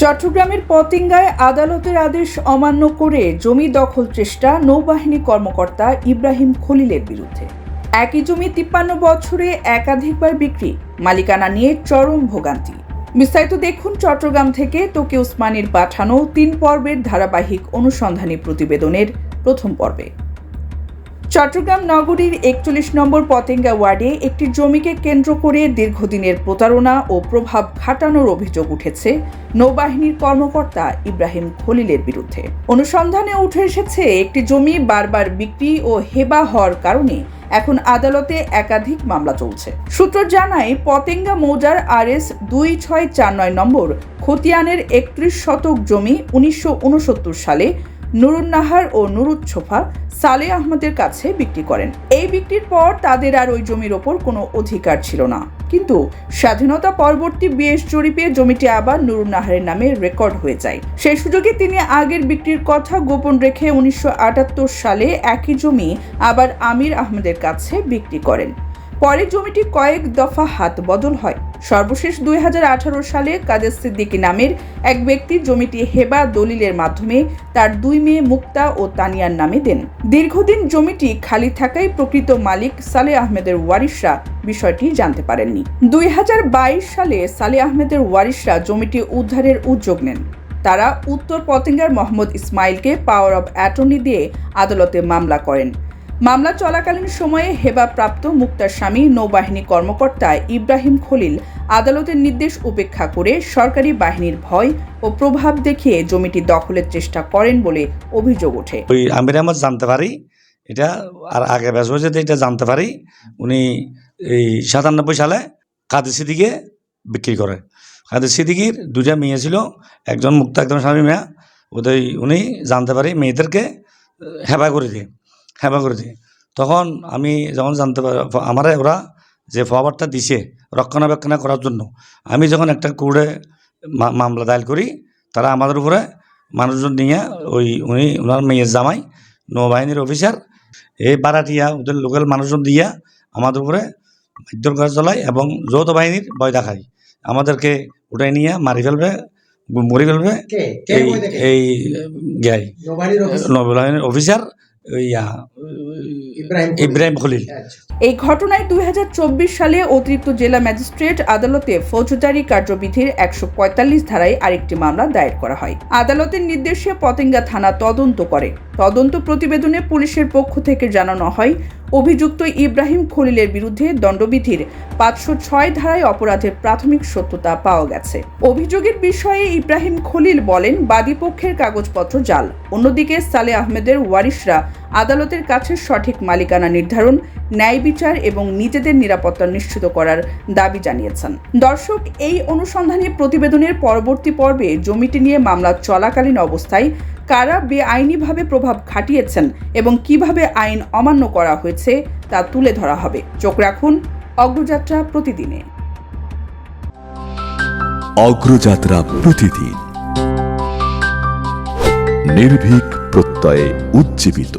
চট্টগ্রামের পতেঙ্গায় আদালতের আদেশ অমান্য করে জমি দখল চেষ্টা নৌবাহিনী কর্মকর্তা ইব্রাহিম খলিলের বিরুদ্ধে। একই জমি 53 বছরে একাধিকবার বিক্রি, মালিকানা নিয়ে চরম ভোগান্তি। বিস্তারিত দেখুন চট্টগ্রাম থেকে তকি উসমানীর পাঠানো 3 পর্বের ধারাবাহিক অনুসন্ধানী প্রতিবেদনের প্রথম পর্বে। চট্টগ্রাম নগরীর 41 নম্বর পতেঙ্গা ওয়ার্ডে একটি জমিকে কেন্দ্র করে দীর্ঘদিনের প্রতারণা ও প্রভাব খাটানোর অভিযোগ উঠেছে নৌবাহিনীর কর্মকর্তা ইব্রাহিম খলিলের বিরুদ্ধে। অনুসন্ধানে উঠে এসেছে একটি জমি বারবার বিক্রি ও হেবা হওয়ার কারণে এখন আদালতে একাধিক মামলা চলছে। সূত্র জানায়, পতেঙ্গা মৌজার RS 2649 নম্বর খতিয়ানের 31 শতক জমি 1969 সালে নুরুন্নাহার ও নুরুচ্ছোফা সালে আহমদের কাছে বিক্রি করেন। এই বিক্রির পর তাদের আর ওই জমির ওপর কোনো অধিকার ছিল না, কিন্তু স্বাধীনতা পরবর্তী BS জরিপে জমিটি আবার নুরুন্নাহারের নামে রেকর্ড হয়ে যায়। সেই সুযোগে তিনি আগের বিক্রির কথা গোপন রেখে 1978 সালে একই জমি আবার আমির আহমেদের কাছে বিক্রি করেন। পরে জমিটি কয়েক দফা হাত বদল হয়। সর্বশেষ 2018 সালে কাদের সিদ্দিকী নামের এক ব্যক্তি জমিটি হেবা দলিলের মাধ্যমে তার 2 মেয়ে মুক্তা ও তানিয়ার নামে দেন। দীর্ঘদিন জমিটি খালি থাকায় প্রকৃত মালিক সালে আহমেদের ওয়ারিশরা বিষয়টি জানতে পারেননি। 2022 সালে সালে আহমেদের ওয়ারিশরা জমিটি উদ্ধারের উদ্যোগ নেন। তারা উত্তর পতেঙ্গার মোহাম্মদ ইসমাইলকে পাওয়ার অব অ্যাটর্নি দিয়ে আদালতে মামলা করেন। মামলা চলাকালীন সময়ে হেবাপ্রাপ্ত মুক্তার স্বামী নৌবাহিনী কর্মকর্তা ইব্রাহিম খলিল আদালতের নির্দেশ উপেক্ষা করে সরকারি বাহিনীর ভয় ও প্রভাব দেখিয়ে জমিটি দখলের চেষ্টা করেন বলে অভিযোগ ওঠে। ওই আমির আহমদ জানতে পারি এটা, আর আগে বেশ হয়েছে এটা জানতে পারি উনি এই 97 সালে কাদের সিদ্দিকে বিক্রি করে। কাদের সিদ্দিকির 2টা মেয়ে ছিল, একজন মুক্তা একজন স্বামী মেয়া। উনি জানতে পারি মেয়েদেরকে হেবা করে দিয়ে তখন আমি যখন জানতে পারি আমার ওরা যে ফরওয়ার্ডটা দিছে রক্ষণাবেক্ষণ করার জন্য, আমি যখন একটা কোর্টে মামলা দায়ের করি, তারা আমাদের উপরে মানুষজন নিয়ে ওনার মেয়ের জামাই নৌবাহিনীর অফিসার এই বারাটিয়া ওদের লোকাল মানুষজন দিয়া আমাদের উপরে মারধর করা চলায় এবং যৌথ বাহিনীর ভয় দেখায়। আমাদেরকে উঠাই নিয়ে মরে ফেলবে এই নৌবাহিনীর অফিসার ইব্রাহিম খলিল। এই ঘটনায় 2024 সালে অতিরিক্ত জেলা ম্যাজিস্ট্রেট আদালতে ফৌজদারি কার্যবিধির 145 ধারায় আরেকটি মামলা দায়ের করা হয়। আদালতের নির্দেশে পতেঙ্গা থানা তদন্ত করে। তদন্ত প্রতিবেদনে পুলিশের পক্ষ থেকে জানানো হয়, অভিযুক্ত ইব্রাহিম খলিলের বিরুদ্ধে দণ্ডবিধির 506 ধারায় অপরাধের প্রাথমিক সত্যতা পাওয়া গেছে। অভিযোগের বিষয়ে ইব্রাহিম খলিল বলেন, বাদীপক্ষের কাগজপত্র জাল। অন্যদিকে সালে আহমেদের ওয়ারিশরা আদালতের কাছে সঠিক মালিকানা নির্ধারণ, ন্যায় বিচার এবং নিজেদের নিরাপত্তা নিশ্চিত করার দাবি জানিয়েছেন। দর্শক, এই অনুসন্ধানী প্রতিবেদনের পরবর্তী পর্বে জমিটি নিয়ে মামলা চলাকালীন অবস্থায় কারা বেআইনিভাবে প্রভাব খাটিয়েছেন এবং কিভাবে আইন অমান্য করা হয়েছে তা তুলে ধরা হবে। চোখ রাখুন অগ্রযাত্রা প্রতিদিনে। অগ্রযাত্রা প্রতিদিন, নির্ভীক প্রত্যয়ে উজ্জীবিত।